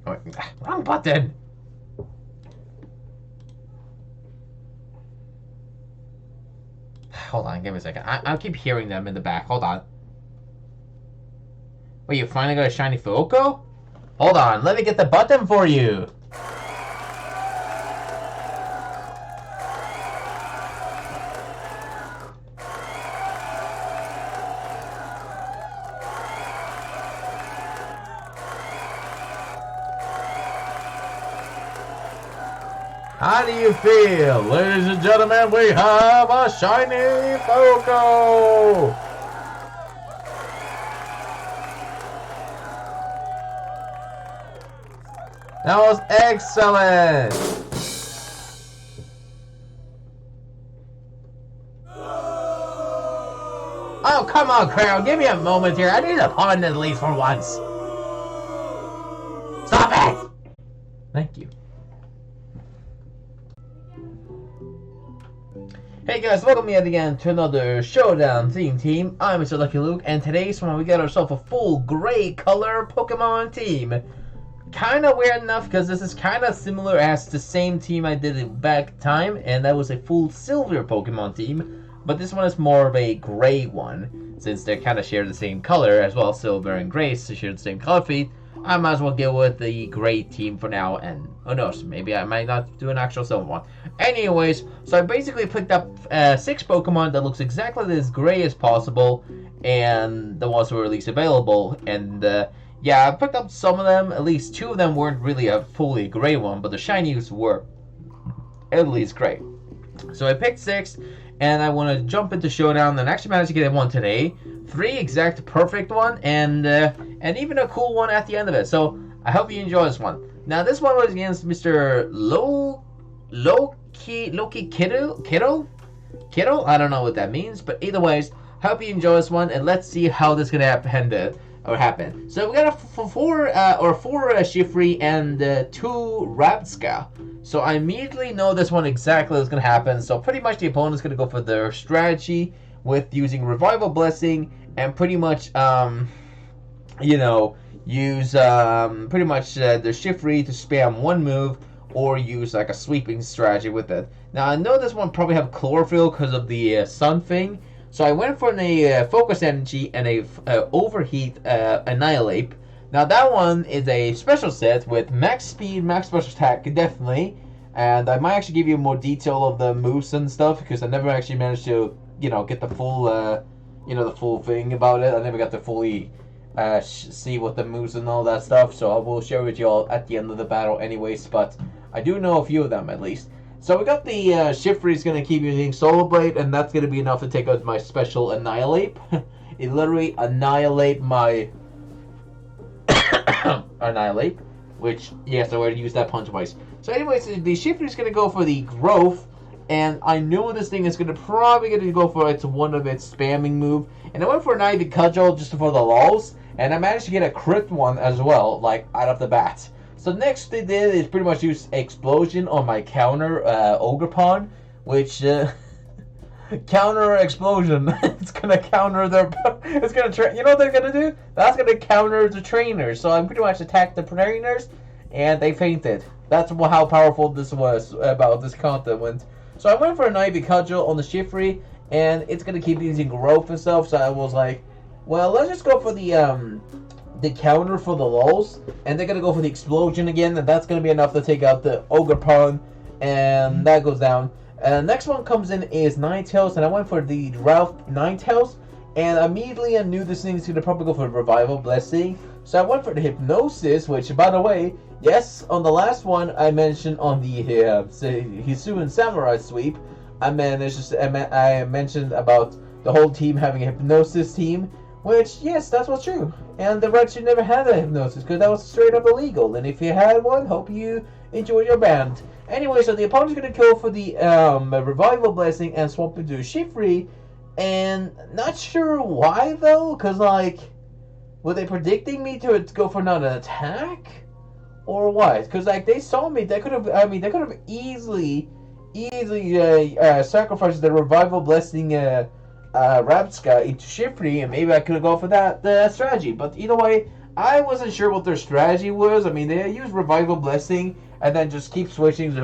Oh, wrong button! Hold on, give me a second. I keep hearing them in the back. Hold on. Wait, you finally got a shiny fuoco? Hold on, let me get the button for you. How do you feel? Ladies and gentlemen, we have a shiny fuoco! That was excellent! Oh, come on, crowd. Give me a moment here. I need a pun at least for once. Stop it! Thank you. Hey guys, welcome yet again to another Showdown Theme Team. I'm Mr. Lucky Luke, and today's one we got ourselves a full gray color Pokemon team. Kinda weird enough, because this is kinda similar as the same team I did back time, and that was a full silver Pokemon team. But this one is more of a gray one, since they kinda share the same color as well. Silver and gray share the same color feed. I might as well go with the gray team for now, and who knows, maybe I might not do an actual silver one. Anyways, so I basically picked up 6 Pokemon that looks exactly as gray as possible, and the ones who were at least available, and yeah, I picked up some of them. At least 2 of them weren't really a fully gray one, but the shinies were at least gray. So I picked 6, and I want to jump into Showdown, and actually managed to get one today. 3 exact perfect one, and even a cool one at the end of it. So I hope you enjoy this one. Now this one was against Mr. Loki Kiddo? I don't know what that means, but either ways, hope you enjoy this one, and let's see how this is gonna happen. So we got a 4 Shiftry and 2 Rabska. So I immediately know this one exactly what's gonna happen. So pretty much the opponent's gonna go for their strategy with using Revival Blessing and pretty much use pretty much the Shiftry to spam one move, or use like a sweeping strategy with it. Now I know this one probably have Chlorophyll because of the sun thing, so I went for a Focus Energy and a Overheat Annihilape. Now that one is a special set with max speed, max special attack, definitely, and I might actually give you more detail of the moves and stuff, because I never actually managed to, get the full, the full thing about it. I never got to fully see what the moves and all that stuff, so I will share with you all at the end of the battle anyways, but I do know a few of them at least. So we got the Shiftry is going to keep using Solar Blade, and that's going to be enough to take out my special Annihilape. It literally annihilate my Annihilape, which, yes, I already used that punch twice. So anyways, the Shiftry is going to go for the Growth, and I know this thing is probably going to go for one of its spamming move, and I went for an Ivy Cudgel just for the lulz, and I managed to get a crit one as well, like, out of the bat. So next they did is pretty much use Explosion on my counter Ogerpon, which counter Explosion. It's gonna counter their. It's gonna you know what they're gonna do? That's gonna counter the trainers. So I pretty much attacked the trainers, and they fainted. That's how powerful this was about this content went. So I went for an Ivy Cudgel on the Shiftry, and it's gonna keep using Growth and stuff. So I was like, well, let's just go for the counter for the lulz, and they're gonna go for the Explosion again, and that's gonna be enough to take out the Ogerpon, and that goes down. Next one comes in is Ninetales, and I went for the Ralph Ninetales, and immediately I knew this thing is gonna probably go for Revival Blessing, so I went for the Hypnosis, which, by the way, yes, on the last one I mentioned on the Hisuian Samurai sweep, I mentioned about the whole team having a Hypnosis team, which, yes, that's what's true. And the Red should never had a Hypnosis, because that was straight up illegal. And if you had one, hope you enjoy your band. Anyway, so the opponent's going to go for the Revival Blessing and swap into Shiftry. And not sure why, though, because, like, were they predicting me to go for not an attack? Or what? Because, like, they saw me. They could have easily sacrificed the Revival Blessing Rabska into Shiftry, and maybe I could have gone for that strategy. But either way, I wasn't sure what their strategy was. I mean, they used Revival Blessing and then just keep switching to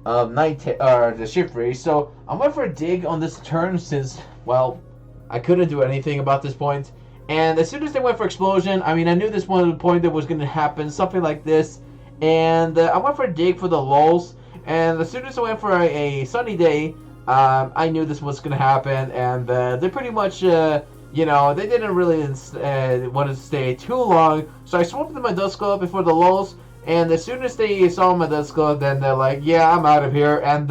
the Shift Race. So I went for a dig on this turn since, well, I couldn't do anything about this point. And as soon as they went for Explosion, I mean, I knew this one point that was going to happen, something like this. And I went for a dig for the lulls. And as soon as I went for a Sunny Day, I knew this was going to happen. And they pretty much, you know, they didn't really want to stay too long. So I swapped to my Dusclops before the lulls. And as soon as they saw my Dusclops, then they're like, yeah, I'm out of here. And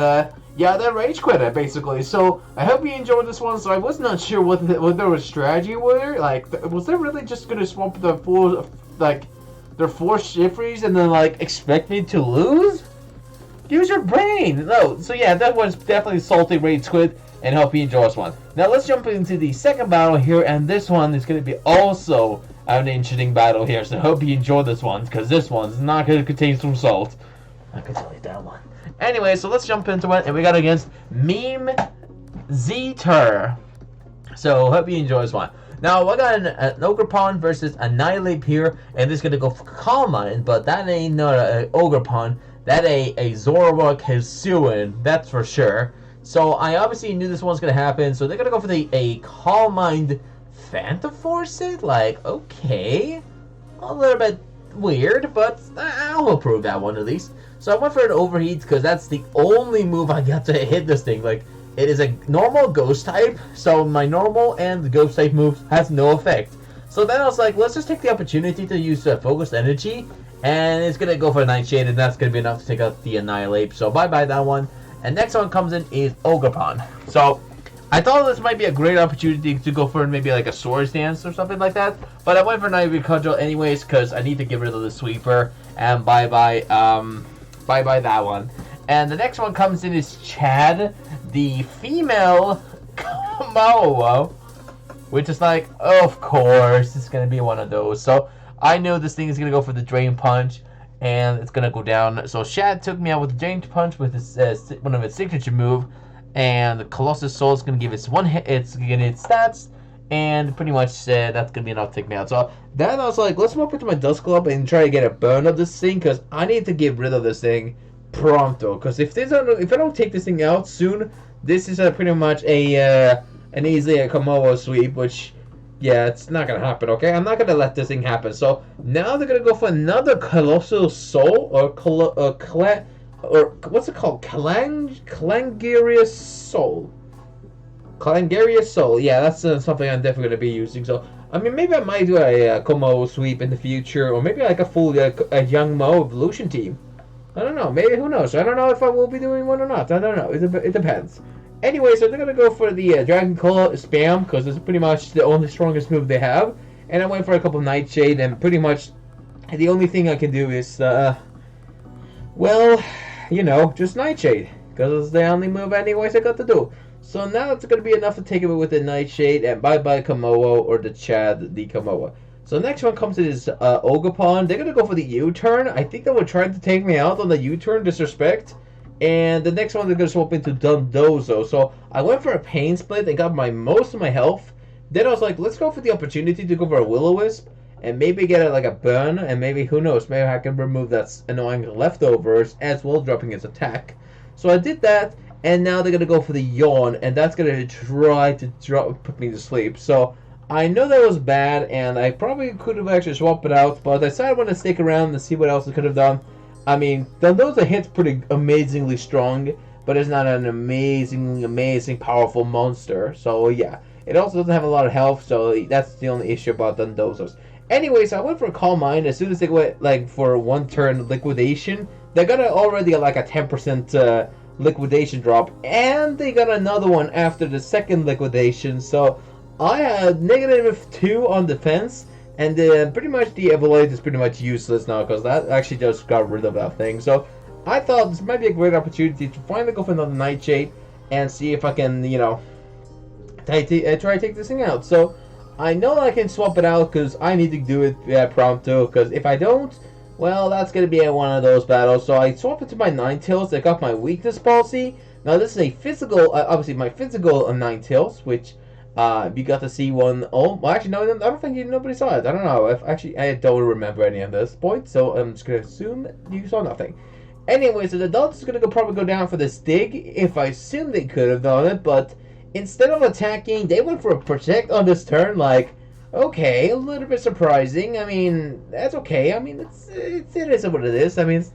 yeah, they rage quit it, basically. So I hope you enjoyed this one. So I was not sure what their strategy were. Like, was they really just going to swap the full, like, their 4 Shiftries and then, like, expect me to lose? Use your brain! No, so yeah, that was definitely salty rage quit, and hope you enjoy this one. Now let's jump into the second battle here, and this one is going to be also an interesting battle here, so hope you enjoy this one, because this one's not going to contain some salt. I can tell you that one. Anyway, so let's jump into it, and we got against Meme Zeter. So hope you enjoy this one. Now, I got an Ogerpon versus Annihilape here, and this is going to go for Calm Mind, but that ain't not an Ogerpon. That a Zoroark Hisuian, that's for sure. So I obviously knew this one's gonna happen. So they're gonna go for a Calm Mind Phantom Force it. Like, okay, a little bit weird, but I'll approve that one at least. So I went for an Overheat because that's the only move I got to hit this thing. Like, it is a normal Ghost type, so my normal and the Ghost type moves has no effect. So then I was like, let's just take the opportunity to use Focused Energy. And it's going to go for a Nightshade, and that's going to be enough to take out the Annihilape. So bye-bye that one. And next one comes in is Ogerpon. So I thought this might be a great opportunity to go for maybe like a Swords Dance or something like that. But I went for Night Cudgel anyways because I need to get rid of the Sweeper. And bye-bye that one. And the next one comes in is Chad, the female Komodo. Which is like, of course, it's going to be one of those. So I know this thing is going to go for the Drain Punch, and it's going to go down. So Shad took me out with the Drain Punch with his, one of its signature move, and the Colossus Soul is going to give its one hit, it's going to get its stats, and pretty much that's going to be enough to take me out. So then I was like, let's swap into my Dusclops and try to get a burn of this thing, because I need to get rid of this thing pronto. Because if I don't take this thing out soon, this is pretty much an easy Komodo sweep, which... yeah, it's not going to happen, okay? I'm not going to let this thing happen. So, now they're going to go for another Colossal Soul, or what's it called? Calangarius Soul. Calangarius Soul, yeah, that's something I'm definitely going to be using. So, I mean, maybe I might do a Komodo sweep in the future, or maybe like a full a Young Mo Evolution team. I don't know, maybe, who knows? I don't know if I will be doing one or not. I don't know, it depends. Anyway, so they're going to go for the Dragon Claw spam, because it's pretty much the only strongest move they have. And I went for a couple Nightshade, and pretty much the only thing I can do is, well, you know, just Nightshade. Because it's the only move anyways I got to do. So now it's going to be enough to take it with the Nightshade, and bye-bye Komodo, or the Chad, the Komodo. So next one comes is Ogerpon. They're going to go for the U-turn. I think they were trying to take me out on the U-turn, disrespect. And the next one they're going to swap into Dundozo. So I went for a Pain Split and got most of my health. Then I was like, let's go for the opportunity to go for a Will-O-Wisp. And maybe get like a burn. And maybe, who knows, maybe I can remove that annoying leftovers as well, dropping its attack. So I did that. And now they're going to go for the Yawn. And that's going to try to put me to sleep. So I know that was bad. And I probably could have actually swapped it out. But I decided I want to stick around and see what else I could have done. I mean, Dundozo hits pretty amazingly strong, but it's not an amazing, powerful monster. So, yeah. It also doesn't have a lot of health, so that's the only issue about Dundozos. Anyways, I went for a Calm Mind. As soon as they went, like, for one turn liquidation, they got already, like, a 10% liquidation drop. And they got another one after the second liquidation. So, I had -2 on defense. And pretty much the Evolite is pretty much useless now, because that actually just got rid of that thing. So I thought this might be a great opportunity to finally go for another Nightshade and see if I can, you know, try to take this thing out. So I know I can swap it out because I need to do it pronto. Because if I don't, well, that's going to be one of those battles. So I swap it to my Ninetales. I got my Weakness Policy. Now this is a physical, obviously my physical Ninetales, which We got to see one. Oh, well, actually, no, I don't think nobody saw it. I don't know. I don't remember any of this point, so I'm just gonna assume you saw nothing. Anyway, so the Adults is gonna probably go down for this dig. If I assume they could have done it, but instead of attacking, they went for a protect on this turn. Like, okay, a little bit surprising. I mean, that's okay. I mean, it is what it is. I mean, it's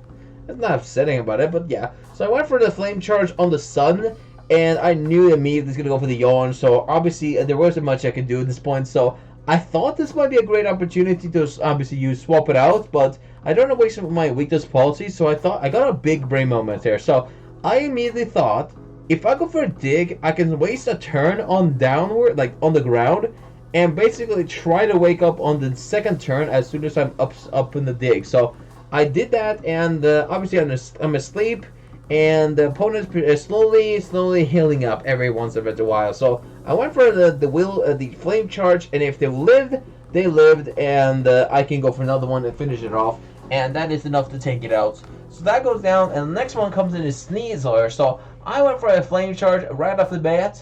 not upsetting about it, but yeah. So I went for the Flame Charge on the Sun. And I knew immediately was going to go for the Yawn, so obviously there wasn't much I could do at this point. So I thought this might be a great opportunity to obviously swap it out, but I don't want to waste my weakness policy, so I thought I got a big brain moment there. So I immediately thought, if I go for a dig, I can waste a turn on downward, like on the ground, and basically try to wake up on the second turn as soon as I'm up in the dig. So I did that, and obviously I'm asleep. And the opponent is slowly healing up every once in a while. So I went for the Flame Charge, and if they lived, they lived, and I can go for another one and finish it off. And that is enough to take it out. So that goes down, and the next one comes in is Sneasler. So I went for a Flame Charge right off the bat.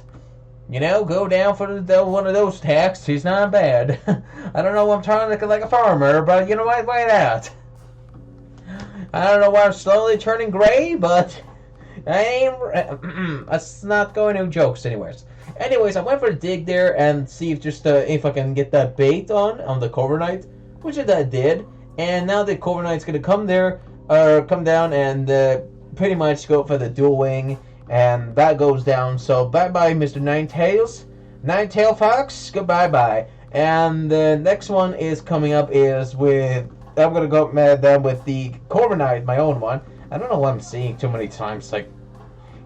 You know, go down for one of those attacks. He's not bad. I don't know, I'm trying to look like a farmer, but you know what? Why not? I don't know why I'm slowly turning gray, but that's not going to jokes anyways. Anyways, I went for a dig there and see if I can get that bait on the Corviknight, which I did. And now the Corviknight's gonna come down and pretty much go for the dual wing, and that goes down. So bye bye, Mr. Ninetales, Ninetale Fox, goodbye. And the next one is coming up is with. I'm gonna go down with the Corviknight, my own one. I don't know what I'm seeing too many times. Like,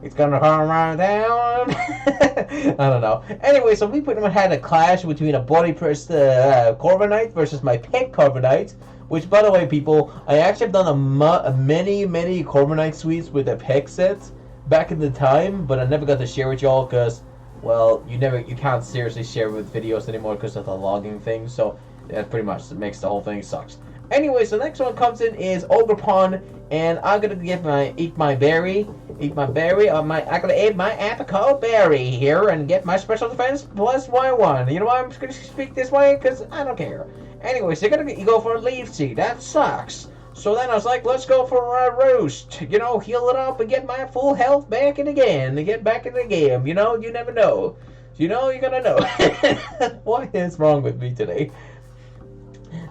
it's gonna come right down. I don't know. Anyway, so we pretty much had a clash between a body pressed Corviknight versus my pet Corviknight. Which, by the way, people, I actually have done many Corviknight suites with the pet sets back in the time, but I never got to share with y'all because, well, you can't seriously share with videos anymore because of the logging thing. So that pretty much makes the whole thing sucks. Anyway, so the next one comes in is Ogerpon, and I'm gonna eat my berry. I'm gonna eat my apricot berry here and get my special defense plus Y1. You know why I'm just gonna speak this way? Because I don't care. Anyway, so you go for a leaf seed. That sucks. So then I was like, let's go for a roast. You know, heal it up and get my full health back in again. And get back in the game. You know, you never know. You know, you're gonna know. What is wrong with me today?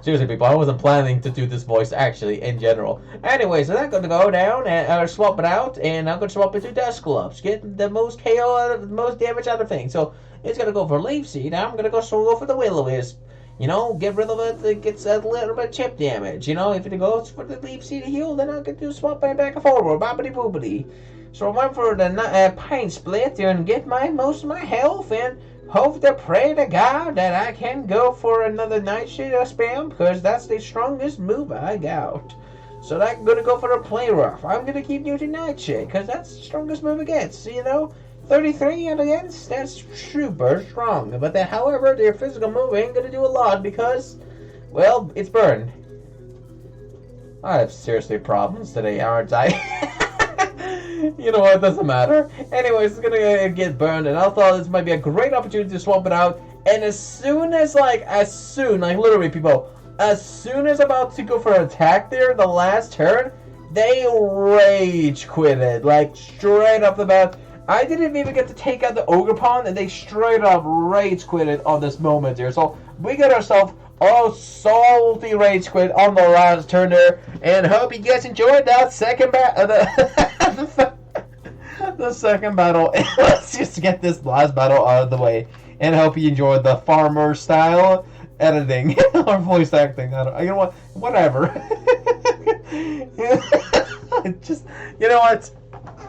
Seriously, people, I wasn't planning to do this voice, actually, in general. Anyway, so I'm going to go down and swap it out, and I'm going to swap it to Dusclops. Get the most KO, the most damage out of things. So, it's going to go for Leaf Seed. I'm going to go for the Will-O-Wisp. You know, get rid of it, it gets a little bit of chip damage. You know, if it goes for the Leaf Seed to heal, then I can do swap it back and forward, boppity-boopity. So I went for the Pine Split and get most of my health, and hope to pray to God that I can go for another Nightshade spam, because that's the strongest move I got. So I'm going to go for a Play Rough. I'm going to keep using Nightshade, because that's the strongest move it gets. You know, 33 against, that's super strong. But then, however, their physical move ain't going to do a lot, because, well, it's burned. I have seriously problems today, aren't I? You know what, it doesn't matter. Anyways, it's gonna get burned, and I thought this might be a great opportunity to swap it out. And as soon, literally, people, as soon as about to go for an attack there, the last turn, they rage quitted. Like, straight up the bat. I didn't even get to take out the Ogerpon, and they straight up rage quitted on this moment here. So, we got ourselves all salty rage quit on the last turn there, and hope you guys enjoyed that second the second battle. Let's just get this last battle out of the way, and hope you enjoyed the farmer style editing or voice acting. I don't, you know what? Whatever. Just, you know what?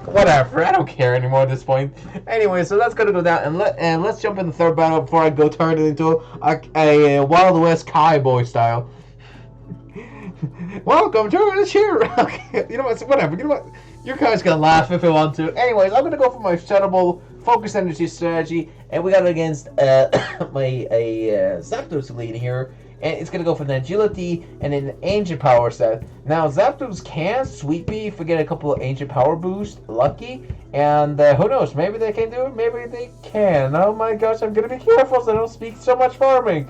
Whatever. I don't care anymore at this point. Anyway, so that's gonna go down, and let's jump in the third battle before I go turn it into a Wild West cowboy style. Welcome to the cheer. Okay, you know what? Whatever. You know what? You guys can laugh if you want to. Anyways, I'm gonna go for my Shutterable focus energy strategy, and we got it against my Zapdos lead here, and it's gonna go for an agility and an ancient power set. Now Zapdos can sweep me if we get a couple of ancient power boosts, lucky, and who knows? Maybe they can do it. Maybe they can. Oh my gosh, I'm gonna be careful so I don't speak so much farming.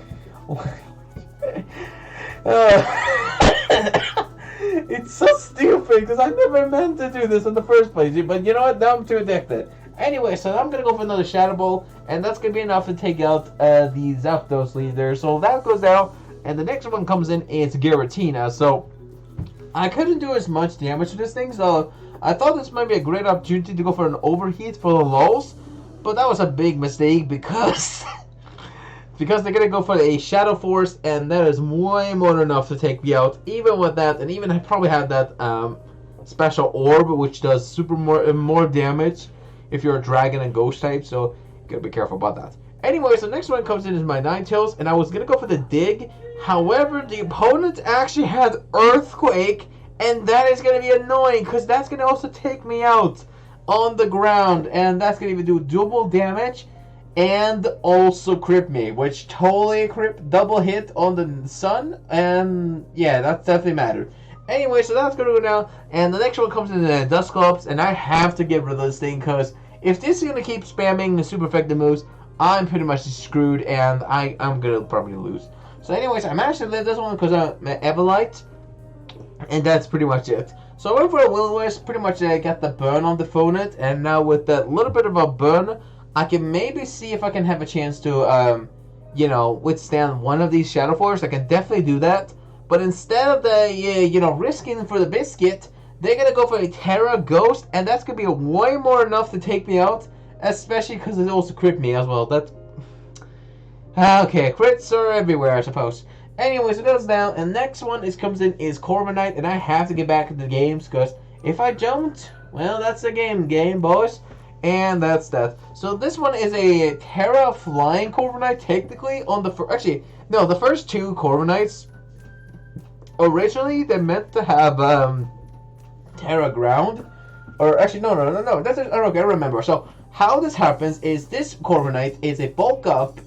It's so stupid because I never meant to do this in the first place. But you know what? Now I'm too addicted. Anyway, so I'm gonna go for another Shadow Ball, and that's gonna be enough to take out the Zapdos leader. So that goes out, and the next one comes in is Giratina. So I couldn't do as much damage to this thing, so I thought this might be a great opportunity to go for an overheat for the lulls, but that was a big mistake because because they're gonna go for a Shadow Force, and that is way more than enough to take me out. Even with that, and even I probably have that special orb, which does super more damage if you're a dragon and ghost type. So you gotta be careful about that. Anyway, so next one comes in is my Ninetales, and I was gonna go for the dig. However, the opponent actually had Earthquake, and that is gonna be annoying because that's gonna also take me out on the ground, and that's gonna even do double damage. And also crit me, which totally crit, double hit on the sun, and yeah, that definitely mattered. Anyway, so that's gonna go down, and the next one comes in the Dusclops, and I have to get rid of this thing, because if this is gonna keep spamming the super effective moves, I'm pretty much screwed, and I'm gonna probably lose. So anyways, I managed to live this one because I'm Evolite, and that's pretty much it. So I went for a Will-O-Wisp, pretty much got the burn on the Phonet, and now with that little bit of a burn, I can maybe see if I can have a chance to, you know, withstand one of these Shadow Force. I can definitely do that. But instead of the, you know, risking for the biscuit, they're going to go for a Terra Ghost. And that's going to be way more enough to take me out. Especially because it also crit me as well. That's... Okay, crits are everywhere, I suppose. Anyways, it goes down. And next one comes in is Corviknight. And I have to get back into the games. Because if I don't, well, that's the game, boys. And that's that. So this one is a Terra Flying Corviknight, technically, on the actually, no, the first two Corviknights, originally, they meant to have, Terra Ground, or actually, no, that's, okay, I remember. So, how this happens is this Corviknight is a bulk up,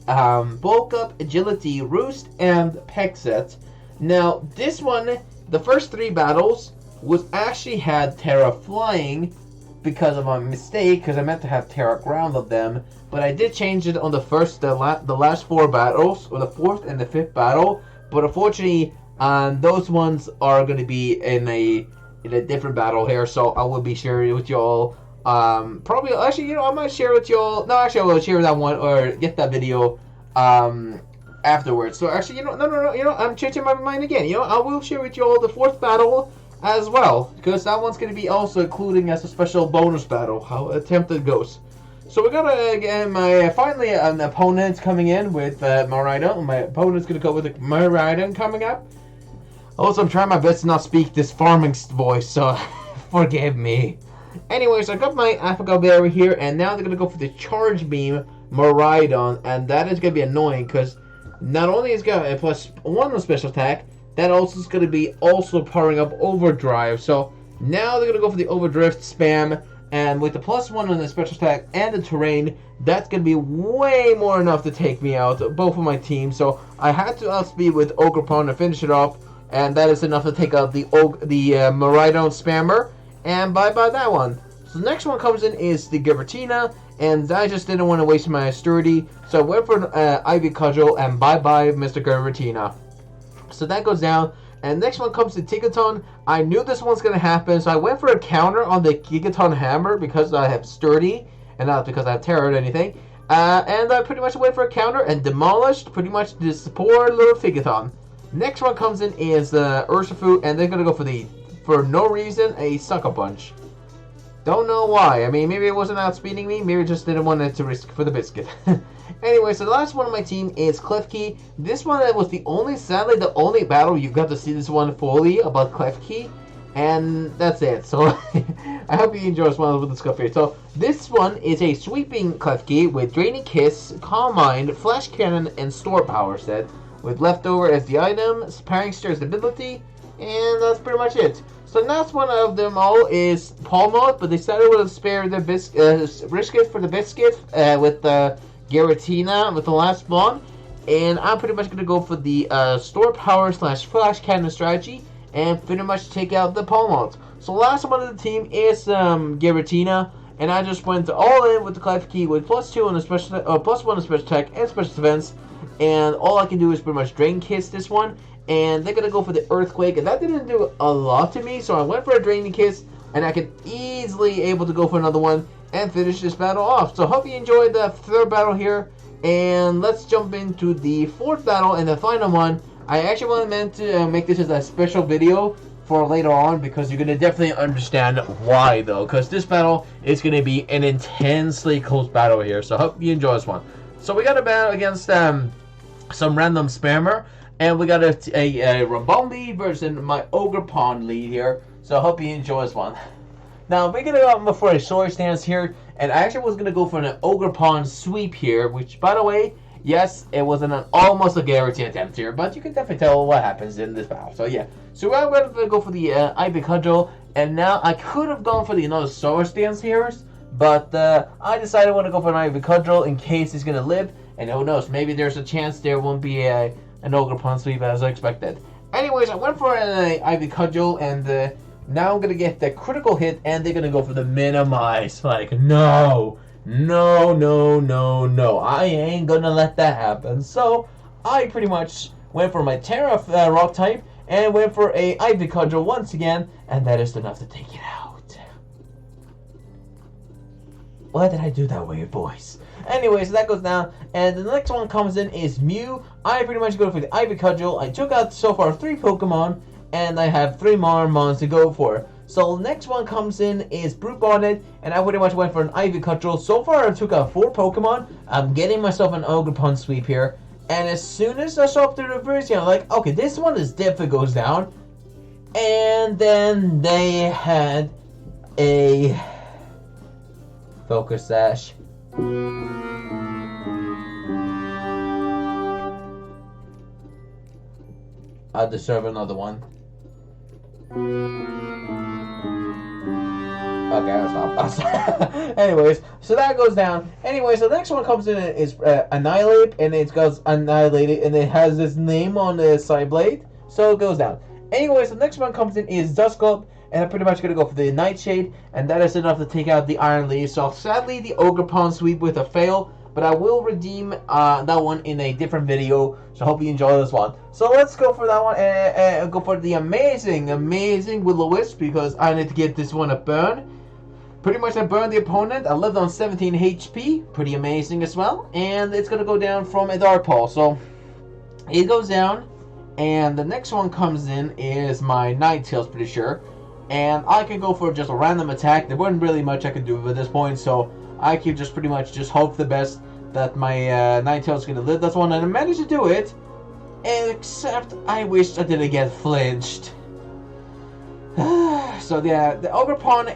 Agility, Roost, and Peck set. Now, this one, the first three battles, was actually had Terra Flying, because of a mistake, because I meant to have Terra Ground of them, but I did change it on the last four battles, or the fourth and the fifth battle, but unfortunately, those ones are going to be in a different battle here, so I will be sharing it with y'all, probably, actually, you know, I might share with y'all, no, actually, I will share that one, or get that video, afterwards. So actually, no, you know, I'm changing my mind again, you know, I will share with y'all the fourth battle, as well, because that one's going to be also including as a special bonus battle, how attempted goes. So we got finally an opponent coming in with Miraidon. My opponent's going to go with Miraidon coming up. Also, I'm trying my best to not speak this farming voice, so forgive me. Anyways, I got my Africa Berry here, and now they're going to go for the Charge Beam Miraidon, and that is going to be annoying, because not only is it got a +1 special attack, that also is going to be also powering up Overdrive. So now they're going to go for the Overdrift spam. And with the +1 on the special attack and the terrain, that's going to be way more enough to take me out, both of my teams. So I had to outspeed with Ogerpon to finish it off. And that is enough to take out the Miraidon spammer. And bye-bye that one. So the next one comes in is the Giratina. And I just didn't want to waste my sturdy. So I went for an Ivy Cudgel. And bye-bye Mr. Giratina. So that goes down, and next one comes to Gigaton. I knew this one's going to happen, so I went for a counter on the Gigaton Hammer because I have Sturdy, and not because I have Terror or anything. And I pretty much went for a counter and demolished pretty much this poor little Gigaton. Next one comes in is Urshifu, and they're going to go for no reason, a Sucker Punch. Don't know why. I mean, maybe it wasn't outspeeding me, maybe it just didn't want it to risk for the biscuit. Anyway, so the last one on my team is Klefki. This one was sadly the only battle you got to see this one fully about Klefki. And that's it. So, I hope you enjoy this one with the stuff here. So, this one is a sweeping Klefki with Draining Kiss, Calm Mind, Flash Cannon, and Store Power set. With Leftover as the item, Parringster as the ability, And that's pretty much it. So next one of them all is Palmot, but they decided to spare the Brisket for the Biscuit with the Giratina with the last one. And I'm pretty much going to go for the Store Power / Flash Cannon strategy and pretty much take out the Palmot. So last one of the team is Giratina, and I just went all in with the Klefki with +2 on the special, +1 on special attack and special defense. And all I can do is pretty much Drain Kiss this one. And they're going to go for the Earthquake, and that didn't do a lot to me, so I went for a Draining Kiss, and I can easily able to go for another one and finish this battle off. So hope you enjoyed the third battle here, and let's jump into the fourth battle and the final one. I actually meant to make this as a special video for later on, because you're going to definitely understand why, though, because this battle is going to be an intensely close battle here, so hope you enjoy this one. So we got a battle against some random spammer. And we got a Rabombi versus my Ogerpon lead here. So I hope you enjoy this one. Now, we're going to go for a sword stance here. And I actually was going to go for an Ogerpon sweep here. Which, by the way, yes, it was almost a guaranteed attempt here. But you can definitely tell what happens in this battle. So, yeah. So I'm going to go for the Ivy Cudgel. And now I could have gone for the another sword stance here. But I decided I want to go for an Ivy Cudgel in case he's going to live. And who knows, maybe there's a chance there won't be an Ogerpon sweep as I expected. Anyways, I went for an Ivy Cudgel, and now I'm going to get the critical hit, and they're going to go for the minimize. Like, no, I ain't going to let that happen. So, I pretty much went for my Terra Rock type, and went for a Ivy Cudgel once again, and that is enough to take it out. Why did I do that way, boys? Anyways, that goes down, and the next one comes in is Mew. I pretty much go for the Ivy Cudgel. I took out so far 3 Pokemon, and I have 3 more mons to go for. So the next one comes in is Brute Bonnet, and I pretty much went for an Ivy Cudgel. So far I took out 4 Pokemon. I'm getting myself an Ogerpon sweep here, and as soon as I saw up the reverse, I'm like, okay, this one is definitely goes down. And then they had a Focus Sash. I deserve another one. Okay, I'll stop. Anyways, so that goes down. Anyways, the next one comes in is Annihilape, and it goes Annihilated, and it has this name on the side blade, so it goes down. Anyways, the next one comes in is Dusclops, and I'm pretty much going to go for the Nightshade, and that is enough to take out the Iron Leaf. So sadly, the Ogerpon sweep with a fail, but I will redeem that one in a different video, so I hope you enjoy this one. So let's go for that one, and go for the amazing Will-O-Wisp, because I need to get this one a burn. Pretty much I burned the opponent. I lived on 17 HP, pretty amazing as well, and it's going to go down from a Dark Pulse. So it goes down, and the next one comes in is my Ninetales, pretty sure. And I can go for just a random attack. There wasn't really much I could do at this point, so I could just pretty much just hope the best that my Ninetales is going to live this one, and I managed to do it. Except I wish I didn't get flinched. So yeah, the Ogerpon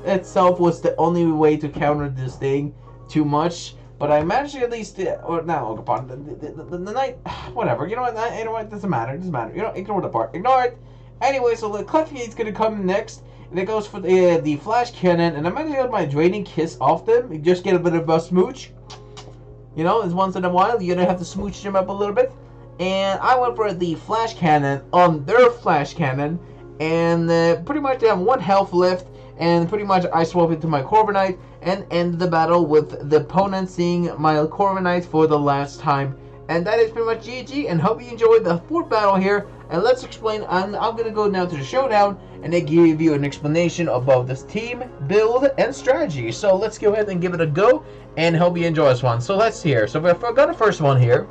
itself was the only way to counter this thing too much. But I managed to at least, or not Ogerpon, the night, whatever. You know what? It doesn't matter. It doesn't matter. You know, ignore the part. Ignore it. Anyway, so the Klefki is gonna come next, and it goes for the Flash Cannon, and I managed to get my Draining Kiss off them. You just get a bit of a smooch. You know, it's once in a while you're gonna have to smooch them up a little bit. And I went for the Flash Cannon on their Flash Cannon, and pretty much they have 1 health left, and pretty much I swap it to my Corviknight and end the battle with the opponent seeing my Corviknight for the last time. And that is pretty much GG, and hope you enjoyed the 4th battle here. And let's explain, I'm going to go now to the showdown, and they give you an explanation about this team, build, and strategy. So let's go ahead and give it a go, and hope you enjoy this one. So let's hear. So I've got the first one here.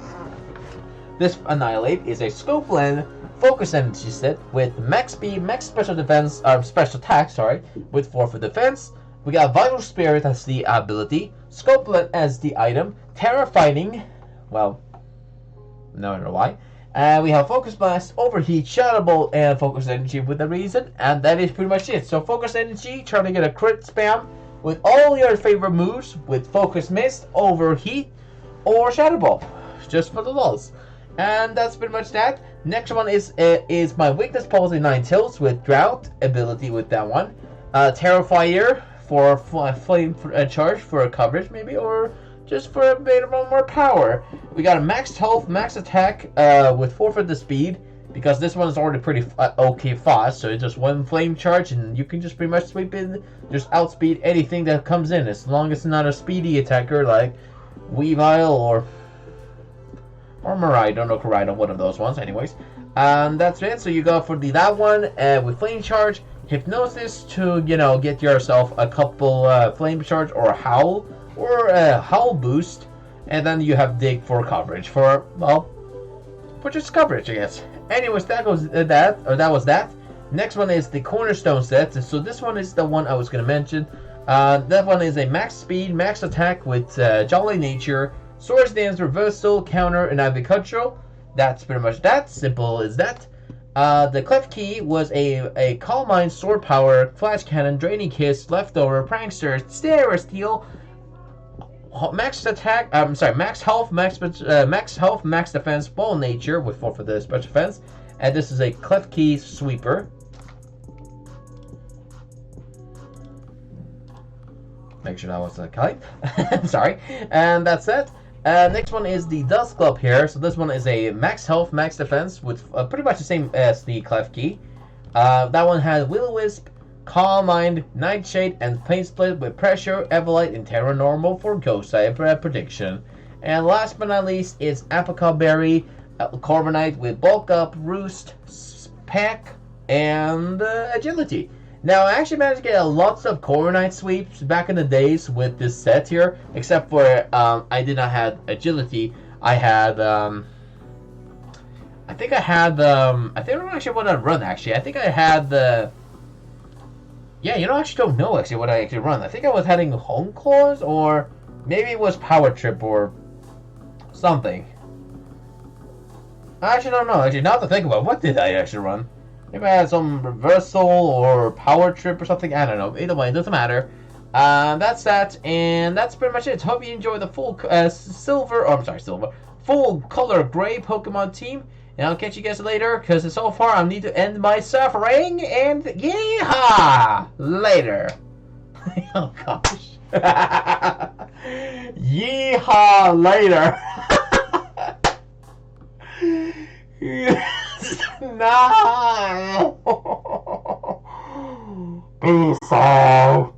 This Annihilape is a Scope Blend Focus Energy set with max speed, max special defense, special attack, sorry, with 4 for defense. We got Vital Spirit as the ability, Scope Blend as the item, Terra Fighting, well, no, I don't know why. We have Focus Blast, Overheat, Shadow Bolt, and Focus Energy with a reason, and that is pretty much it. So Focus Energy, trying to get a crit spam with all your favorite moves with Focus Mist, Overheat, or Shadow Ball, just for the lulz. And that's pretty much that. Next one is my weakness policy Ninetales with Drought ability with that one. Terrifier for flame charge for coverage maybe, or just for a bit of more power. We got a max health, max attack with forfeit the speed, because this one is already pretty okay fast, so it's just one flame charge and you can just pretty much sweep in, just outspeed anything that comes in, as long as it's not a speedy attacker like Weavile or Mirai, don't know Kuraido, one of those ones anyways. And that's it. So you go for that one with flame charge, hypnosis to, you know, get yourself a couple flame charge or a howl boost, and then you have dig for coverage for, well, for just coverage, I guess. Anyways, that was that. Next one is the cornerstone set. So this one is the one I was gonna mention. That one is a max speed, max attack with Jolly Nature, Swords Dance, Reversal, Counter, and Agricultural. That's pretty much that. Simple as that. The Klefki was a Calm Mind, Sword Power, Flash Cannon, Draining Kiss, Leftover, Prankster, Stare Steel, max attack. Max health, max health, max defense, Ball Nature with 4 for the special defense. And this is a Klefki Sweeper. Make sure that was a kite. Sorry. And that's it. Next one is the Dusclops here. So this one is a max health, max defense with pretty much the same as the Klefki. That one has Will-O-Wisp, Calm Mind, Nightshade, and Pain Split with Pressure, Everlight, and Terra Normal for Ghost type prediction. And last but not least is Apricot Berry, Corviknight with Bulk Up, Roost, Pack, and Agility. Now, I actually managed to get lots of Corviknight sweeps back in the days with this set here, except for I did not have Agility. I had, I think I don't actually what I run, actually. I think I had the, yeah, you know, I actually don't know actually what I actually run. I think I was having Home Claws, or maybe it was Power Trip or something. I actually don't know. Actually, now to think about it, what did I actually run? Maybe I had some Reversal or Power Trip or something. I don't know. Either way, it doesn't matter. That's that, and that's pretty much it. Hope you enjoy the full full color gray Pokemon team. And I'll catch you guys later, because so far I need to end my suffering, and yeehaw! Later. Oh gosh. Yeehaw later. No. Peace out.